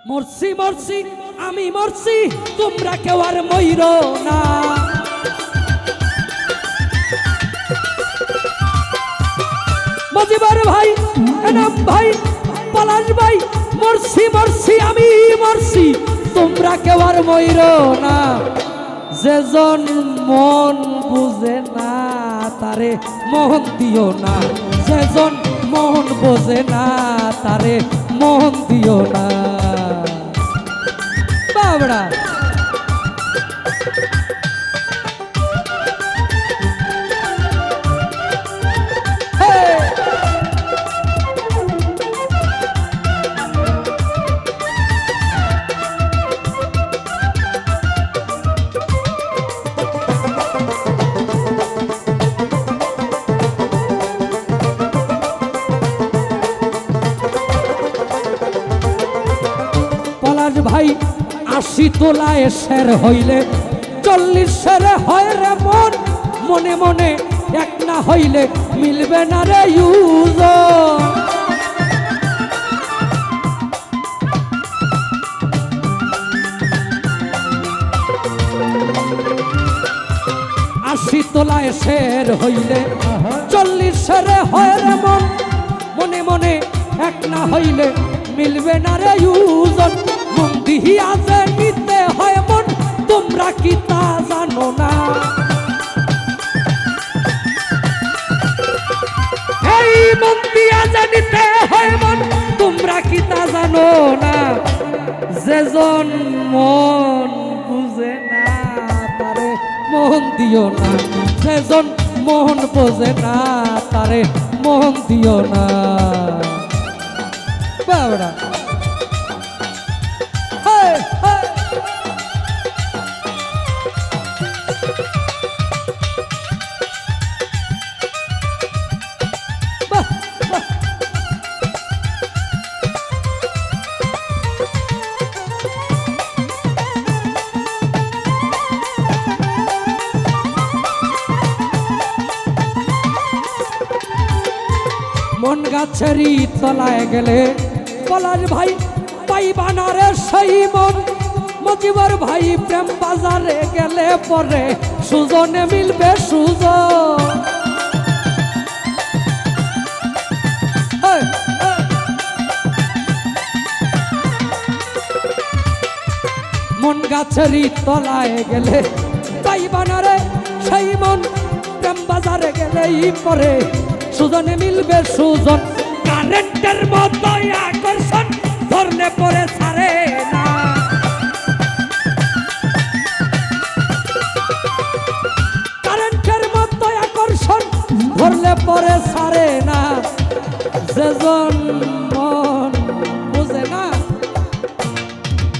মরছি মরছি আমি মরছি, তোমরা কেউ আর মইরো না। মজিবর ভাই, এনাম ভাই, পলাশ ভাই, মরছি মরছি আমি মরছি, তোমরা কেউ আর মইরো না। যেজন মন বুঝে না তারে মোহন দিও না, যেজন মন বোঝে না তারে মোহন দিও না। বাবড়া ভাই ৮০ তোলায় শের হইলে ৪০ শেরে হয় রে মন, মনে মনে এক না হইলে মিলবে না রে ইউজ। ৮০ তোলায় শের হইলে ৪০ শেরে হয় রে মন, মনে মনে এক না হইলে মিলবে না রে ইউজ। মন দিহিয়া যে নিতে হয় মন, তোমরা কি তা জানো না? এই মন দিয়া যে নিতে হয় মন, তোমরা কি তা জানো না? যেজন মন বুঝে না তারে মন দিও না, যেজন মন বোঝে না তারে মন দিও না। বাবড়া মন গাছেরই তলায় গেলে পলাশ ভাই পাইবা না রে সেই মন। মজিবর ভাই প্রেম বাজারে গেলে পরে সুজনে মিলবে সুজন। মন গাছেরই তলায় গেলে পাইবা না রে সেই মন, প্রেম বাজারে গেলেই পরে সুজনে মিলবে সুজন। কারেন্টের মতো আকর্ষণ ধরলে পরে ছাড়ে না, কারেন্টের মতো আকর্ষণ ধরলে পরে ছাড়ে না। যেজন মন বুঝে না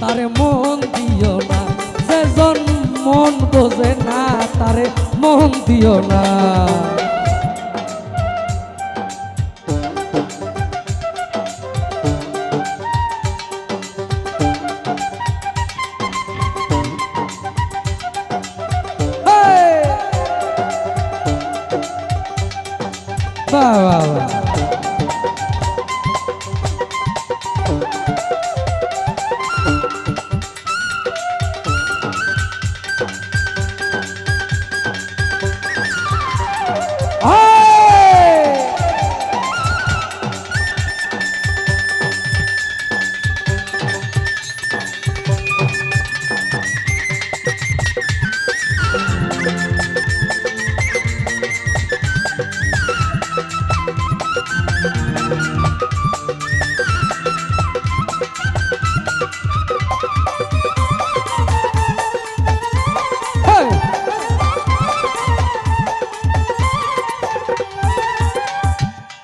তারে মন দিও না, যেজন মন বোঝে না তারে মন দিও না। বাহ বাহ বাহ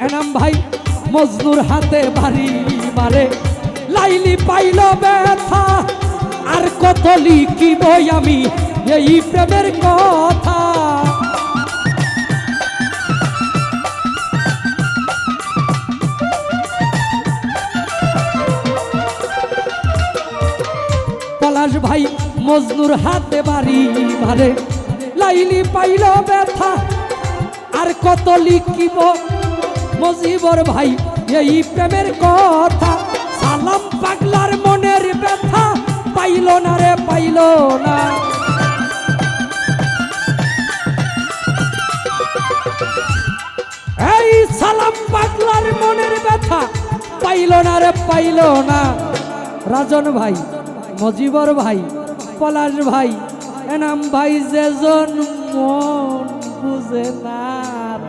এনাম ভাই মজনুর হাতে বাড়ি মারে, লাইলি পাইল ব্যথা, আর কত লিখিব আমি এই প্রেমের কথা। পলাশ ভাই মজনুর হাতে বাড়ি মারে, লাইলি পাইল ব্যথা, আর কত লিখিব। মজিবর ভাই এই প্রেমের কথা সালাম পাগলার মনের ব্যথা পাইল না রে পাইল না। এই সালাম পাগলার মনের ব্যথা পাইল না রে পাইল না। রাজন ভাই, মজিবর ভাই, পলাশ ভাই, এনাম ভাই, যেজন মন বুঝে না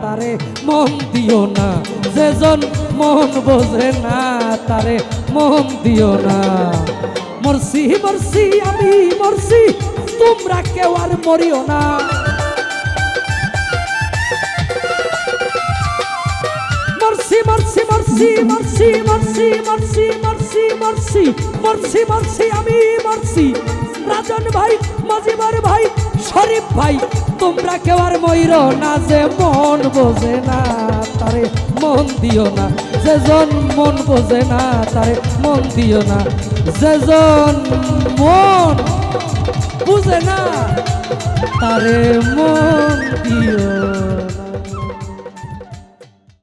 তারে মন দিও না, যেজন মন বোঝে না তারে মন দিও না। মরছি মরছি আমি মরছি, তোমরা কেউ আর মরিও না। মরছি মরছি মরছি মরছি মরছি মরছি মরছি মরছি মরছি মরছি আমি মরছি। রাজন ভাই, মজিবর ভাই, শরীফ ভাই, তোমরা কেউ আর মইর না, যে মন বোঝে না তারে মন দিও না, যেজন মন বোঝে না তারে মন দিও না, যেজন মন বুঝে না তারে মন দিও।